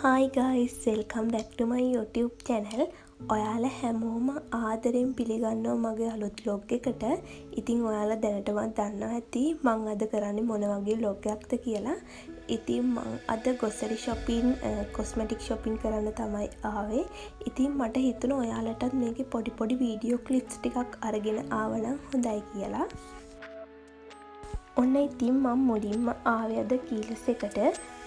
Hi guys, welcome back to my YouTube channel. ඔයාලා හැමෝම ආදරෙන් පිළිගන්නවා මගේ අලුත් vlog එකට. ඉතින් ඔයාලා දැනටමත් දන්නවා ඇති මං අද කරන්නේ මොන වගේ vlog එකක්ද කියලා. ඉතින් මං අද grocery shopping, cosmetic shopping කරන්න තමයි ආවේ. ඉතින් මට හිතුණා ඔයාලටත් මේකේ පොඩි video clips ටිකක් අරගෙන ආවනම් හොඳයි කියලා. ඔන්න ඉතින් මම මුලින්ම ආවේ අද කීල්ස් එකට.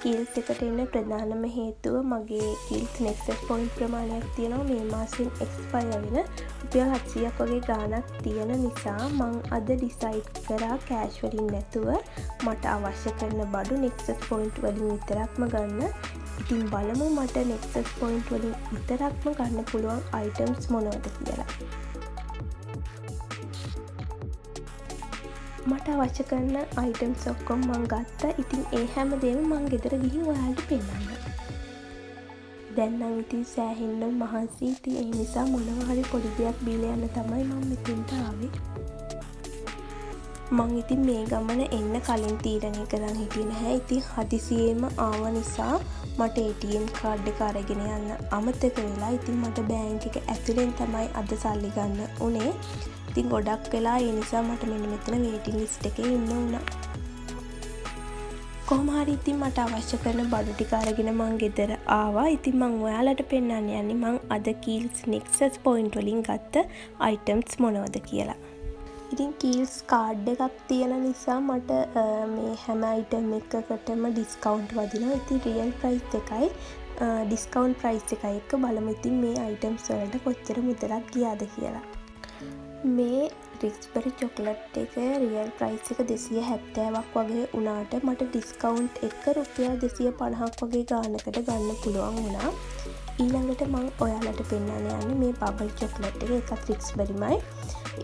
කීල්ස් එකට එන්න ප්‍රධානම හේතුව මගේ කීල්ස් නෙක්සස් පොයින්ට් ප්‍රමාණයක් තියෙනවා මේ මාසෙන් එක්ස්පයර් වෙන රුපියල් 700ක් වගේ ගාණක් තියෙන නිසා මං අද ඩිසයිඩ් කරා කෑෂ් වලින් නැතුව මට අවශ්‍ය කරන බඩු නෙක්සස් පොයින්ට් වලින් විතරක්ම ගන්න. ඉතින් බලමු මට නෙක්සස් පොයින්ට් වලින් විතරක්ම ගන්න පුළුවන් අයිටම්ස් මොනවද කියලා. මට අවශ්‍ය කරන අයිටම්ස් ඔක්කොම මං ගත්තා. ඉතින් ඒ හැමදේම මං ගෙදර ගිහින් ඔයාලට පෙන්නන්න. දැන් නම් ඉතින් සෑහෙන්න මහන්සි. ඉතින් ඒ නිසා මොනවා හරි පොඩි දෙයක් බීලා යන්න තමයි මම මෙතෙන්ට ආවේ. මං ඉතින් මේ ගමන එන්න කලින් තීරණය කරන් හිටියේ නැහැ. ඉතින් හදිසියෙම ආව නිසා මට ATM කාඩ් එක අරගෙන යන්න අමතක වෙලා. ඉතින් මට බෑන්ක් එක ඇතුලෙන් තමයි අද සල්ලි ගන්න උනේ. ඉතින් ගොඩක් වෙලා ඒ නිසා මට මෙන්න මෙතන වේටිං ලිස්ට් එකේ ඉන්න වුණා. කොහොම හරි ඉතින් මට අවශ්‍ය කරන බඩු ටික අරගෙන මං ගෙදර ආවා. ඉතින් මං ඔයාලට පෙන්නන්න යන්නේ මං අද කීල්ස් නෙක්සස් පොයින්ට් වලින් ගත්ත අයිටම්ස් මොනවද කියලා. ඉතින් කීල්ස් කාඩ් එකක් තියෙන නිසා මට මේ හැම අයිටම් එකකටම ඩිස්කවුන්ට් වදිනවා. ඉතින් රියල් ප්‍රයිස් එකයි ඩිස්කවුන්ට් ප්‍රයිස් එකයි එක්ක බලමු ඉතින් මේ අයිටම්ස් වලට කොච්චර මුදලක් ගියාද කියලා. මේ රික්ස්බරි චොකලට් එක රියල් ප්‍රයිස් එක 270ක් වගේ වුණාට මට ඩිස්කවුන්ට් එක රුපියල් 250ක් වගේ ගානකට ගන්න පුළුවන් වුණා. ඊළඟට මම ඔයාලට පෙන්නන්න යන්නේ මේ බබල් චොකලට් එක. ඒකත් රික්ස්බරිමයි.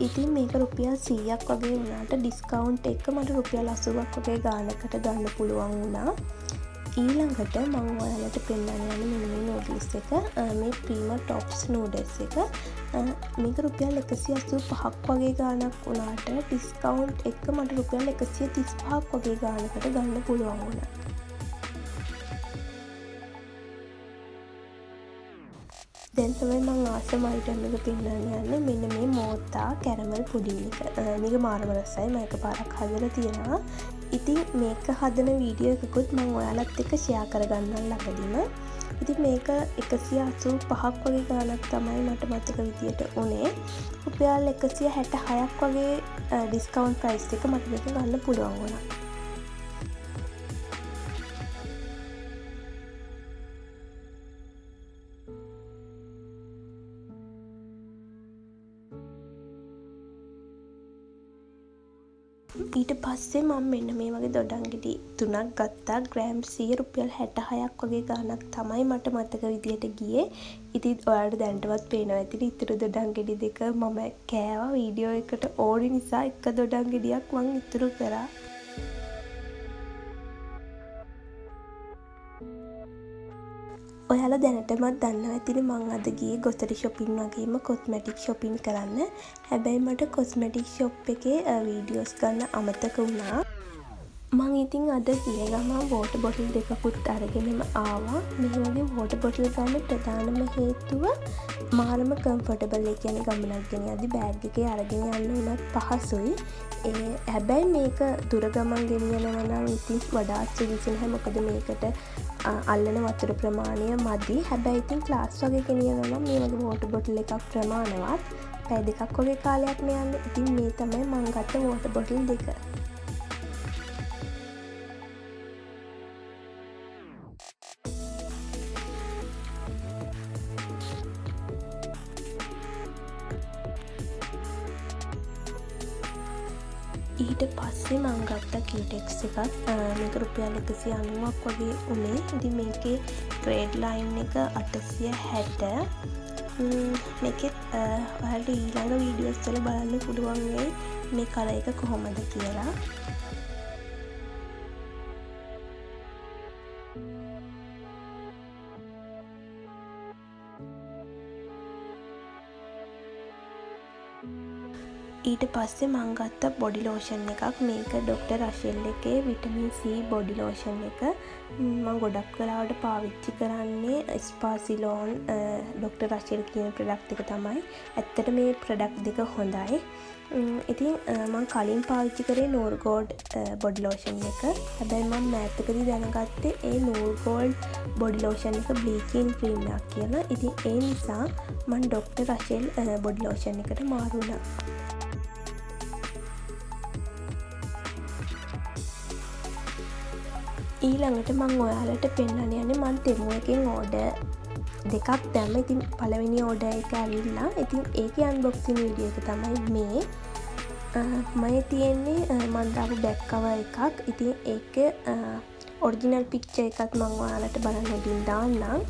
ඉතින් මේක රුපියල් 100ක් වගේ වුණාට ඩිස්කවුන්ට් එක මට රුපියල් 80ක් වගේ ගානකට ගන්න පුළුවන් වුණා. ඊළඟට මම ඔයාලට පෙන්නන්න යන්නේ මෙන්න මේ නූඩල්ස් එක. මේ ප්‍රීමා ටොප්ස් නූඩල්ස් එක. මේක රුපියල් 185ක් වගේ ගාණක් වුණාට ඩිස්කවුන්ට් එක මට රුපියල් 135ක් වගේ ගාණකට ගන්න පුළුවන් වුණා. දැන් තමයි මම ආසම අයිටම් එක පෙන්නන්න යන්නේ මෙන්න මේ මෝතා කැරමල් පුඩින් එක. මේක මාරම රසයි. මම එකපාරක් හදලා තියෙනවා. ඉතින් මේක හදන වීඩියෝ එකකුත් මම ඔයාලත් එක්ක ෂෙයා කරගන්නම් ළඟදීම. ඉතින් මේක 185ක් වගේ ගාණක් තමයි මට මතක විදියට උනේ. රුපියල් 166ක් වගේ ඩිස්කවුන්ට් ප්‍රයිස් එක මට මේක ගන්න පුළුවන් වුණා. ඊට පස්සේ මම මෙන්න මේ වගේ දොඩංගෙඩි 3ක් ගත්තා. ග්‍රෑම් 100 රුපියල් 66ක් වගේ ගාණක් තමයි මට මතක විදියට ගියේ. ඉතින් ඔයාලට දැනටවත් පේනවා ඇතිනේ ඉතුරු දොඩංගෙඩි දෙක මම කෑවා. වීඩියෝ එකට ඕනි නිසා එක දොඩංගෙඩියක් මං ඉතුරු කරා. ඔයාලා දැනටමත් දන්නවා ඇතිනේ මං අද ගියේ grocery shopping වගේම cosmetic shopping කරන්න. හැබැයි මට cosmetic shop එකේ වීඩියෝස් ගන්න අමතක වුණා. මං ඉතින් අද ගිය ගමන් water bottle දෙකකුත් අරගෙනම ආවා. මේ වගේ water bottle ගන්න ප්‍රධානම හේතුව මාරම comfortable. ඒ කියන්නේ ගමනක් ගෙන යද්දි බෑග් එකේ අරගෙන යන්න උනත් පහසුයි. හැබැයි මේක දුර ගමන් ගෙනියනවා නම් ඉතින් වඩාත් සුදුසු නැහැ. මොකද මේකට අල්ලන වතුර ප්‍රමාණය මදි. හැබැයි ඉතින් ක්ලාස් වගේ ගෙනියනවා නම් මේ වගේ water bottle එකක් ප්‍රමාණවත්. පැය දෙකක් වගේ කාලයක් නේ යන්නේ. ඉතින් මේ තමයි මං ගත්ත water bottle දෙක. ඊට පස්සේ මං ගත්තා කියුටෙක්ස් එකක්. මේක රුපියල් 190ක් වගේ උනේ. ඉතින් මේකේ ග්‍රේඩ් ලයින් එක 860. මේකෙත් ඔයාලට ඊළඟ වීඩියෝස් වල බලන්න පුළුවන් වෙයි මේ කලර් එක කොහොමද කියලා. ඊට පස්සේ මං ගත්ත බොඩි ලෝෂන් එකක්. මේක ඩොක්ටර් රෂෙල් එකේ විටමින් C බොඩි ලෝෂන් එක. මං ගොඩක් වෙලාවට පාවිච්චි කරන්නේ ස්පාසිලෝන් ඩොක්ටර් රෂෙල් කියන ප්‍රොඩක්ට් එක තමයි. ඇත්තට මේ ප්‍රොඩක්ට් දෙක හොඳයි. ඉතින් මං කලින් පාවිච්චි කරේ නූර්ගෝල්ඩ් බොඩි ලෝෂන් එක. හැබැයි මං මෑතකදී දැනගත්තේ ඒ නූර්ගෝල්ඩ් බොඩි ලෝෂන් එක බ්ලීචින් ක්‍රීම් එකක් කියලා. ඉතින් ඒ නිසා මං ඩොක්ටර් රෂෙල් බොඩි ලෝෂන් එකට මාරු වුණා. ඊළඟට මං ඔයාලට පෙන්වන්න යන්නේ මං තෙමු එකෙන් ඕඩර් දෙකක් දැම්ම. ඉතින් පළවෙනි ඕඩර් එක ඇවිල්ලා. ඉතින් ඒකේ අන්බොක්සින් වීඩියෝ එක තමයි මේ. මම තියෙන්නේ මං දාපු බෑක් කවර් එකක්. ඉතින් ඒක ඔරිජිනල් පික්චර් එකත් මං ඔයාලට බලන්න උඩින් දාන්නම්.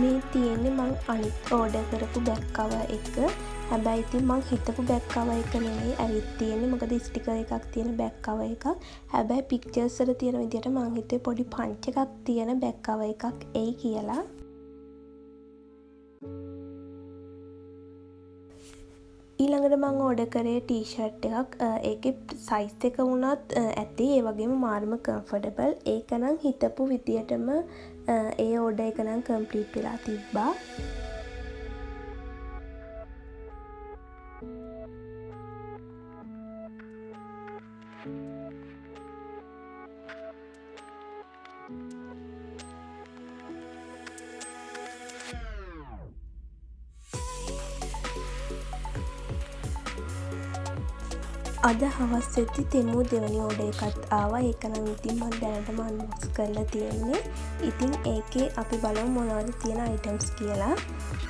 මේ තියෙන්නේ මං අනිත් ඕඩර් කරපු බෑක් කවර් එක. හැබැයි ඉතින් මං හිතපු බෑක් කවර් එක නෙමෙයි ඇවිත් තියෙන්නේ. මොකද ස්ටිකර් එකක් තියෙන බෑක් කවර් එකක්. හැබැයි පික්චර්ස් වල තියෙන විදිහට මං හිතුවේ පොඩි පංච් එකක් තියෙන බෑක් කවර් එකක් එයි කියලා. ඊළඟට මං ඕඩර් කරේ ටී-ෂර්ට් එකක්. ඒකේ සයිස් එක වුණත් ඇති. ඒ වගේම මාර්ම කම්ෆර්ටබල්. ඒක නම් හිතපු විදියටම ඒ ඕඩර් එක නම් කම්ප්ලීට් වෙලා තිබ්බා. අද හවස් වෙද්දි තෙමු දෙවනි ඕඩර් එකත් ආවා. ඒක නම් ඉතින් මම දැනටම අන්බොක්ස් කරලා තියෙන්නේ. ඉතින් ඒකේ අපි බලමු මොනවද තියෙන අයිටම්ස් කියලා.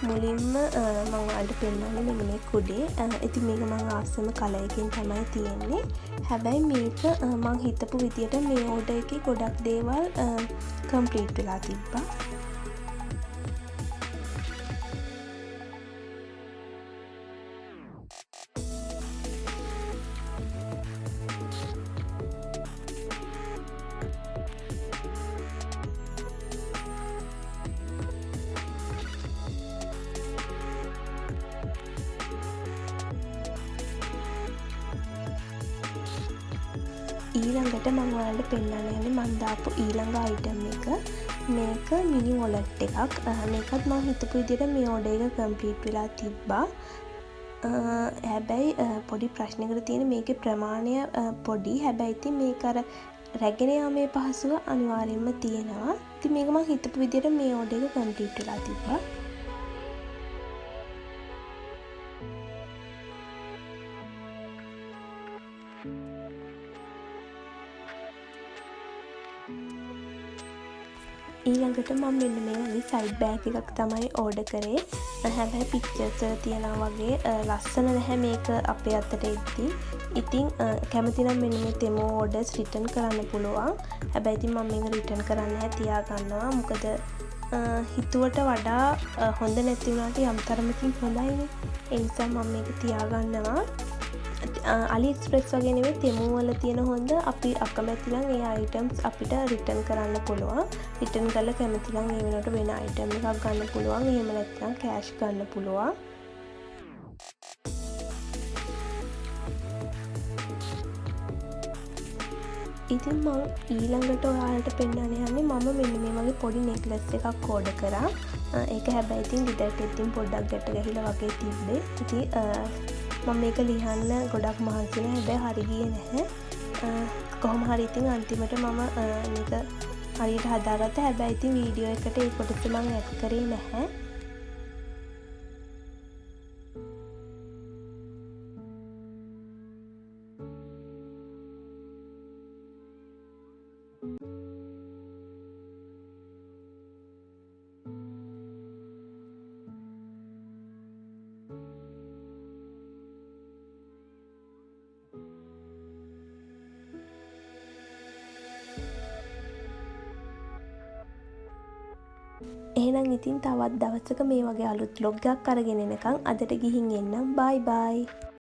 මුලින්ම මම ඔයාලට පෙන්නන්නේ මෙන්න මේ කුඩේ. ඉතින් මේක මම ආසම කලර් එකකින් තමයි තියෙන්නේ. හැබැයි මේක මම හිතපු විදියට මේ ඕඩර් එකේ ගොඩක් දේවල් කම්ප්ලීට් වෙලා තිබ්බා. ඊළඟට මම ඔයාලට පෙන්නන්න යන්නේ මම දාපු ඊළඟ අයිටම් එක. මේක මිනි වොලට් එකක්. මේකත් මම හිතපු විදිහට මේ ඕඩර් එක කම්ප්ලීට් වෙලා තිබ්බා. හැබැයි පොඩි ප්‍රශ්නයකට තියෙන මේකේ ප්‍රමාණය පොඩි. හැබැයි ඉතින් මේක අර රැගෙන යාමේ පහසුව අනිවාර්යෙන්ම තියෙනවා. ඉතින් මේක මම හිතපු විදිහට මේ ඕඩර් එක කම්ප්ලීට් වෙලා තිබ්බා. ඊළඟට මම මෙන්න මේ වගේ සයිඩ් බෑග් එකක් තමයි ඕඩර් කරේ. හැබැයි පික්චර්ස් වල තියනවා වගේ ලස්සන නැහැ මේක අපේ අතට එද්දි. ඉතින් කැමති නම් මෙන්න මේ තෙමෝ ඕඩර්ස් රිටර්න් කරන්න පුළුවන්. හැබැයි ඉතින් මම මේක රිටර්න් කරන්නේ නැහැ, තියාගන්නවා. මොකද හිතුවට වඩා හොඳ නැති වුණාට යම් තරමකින් හොඳයිනේ. ඒ නිසා මම මේක තියාගන්නවා. AliExpress වගේ නෙවෙයි තෙමු වල තියෙන හොඳ අපි අකමැති නම් ඒ අයිටම්ස් අපිට රිටර්න් කරන්න පුළුවන්. රිටර්න් කරලා කැමති නම් ඒ වෙනකොට වෙන අයිටම් එකක් ගන්න පුළුවන්. එහෙම නැත්නම් කෑෂ් ගන්න පුළුවන්. ඉතින් මම ඊළඟට ඔයාලට පෙන්වන්න යන්නේ මම මෙන්න මේ වගේ පොඩි නෙක්ලස් එකක් ඕඩර් කරා. ඒක හැබැයි ඉතින් ගෙදරට ඉතින් පොඩ්ඩක් ගැට ගැහිලා වගේ තිබ්බේ. ඉතින් මම මේක ලියන්න ගොඩක් මහන්සි වුණා. හැබැයි හරි ගියේ නැහැ. කොහොම හරි ඉතින් අන්තිමට මම මේක හරියට හදාගත්තා. හැබැයි ඉතින් වීඩියෝ එකට ඒ කොටස මම ඇඩ් කරේ නැහැ. එහෙනම් ඉතින් තවත් දවසක මේ වගේ අලුත් vlog එකක් අරගෙන එනකම් අදට ගිහින් එන්නම්. බයි බයි.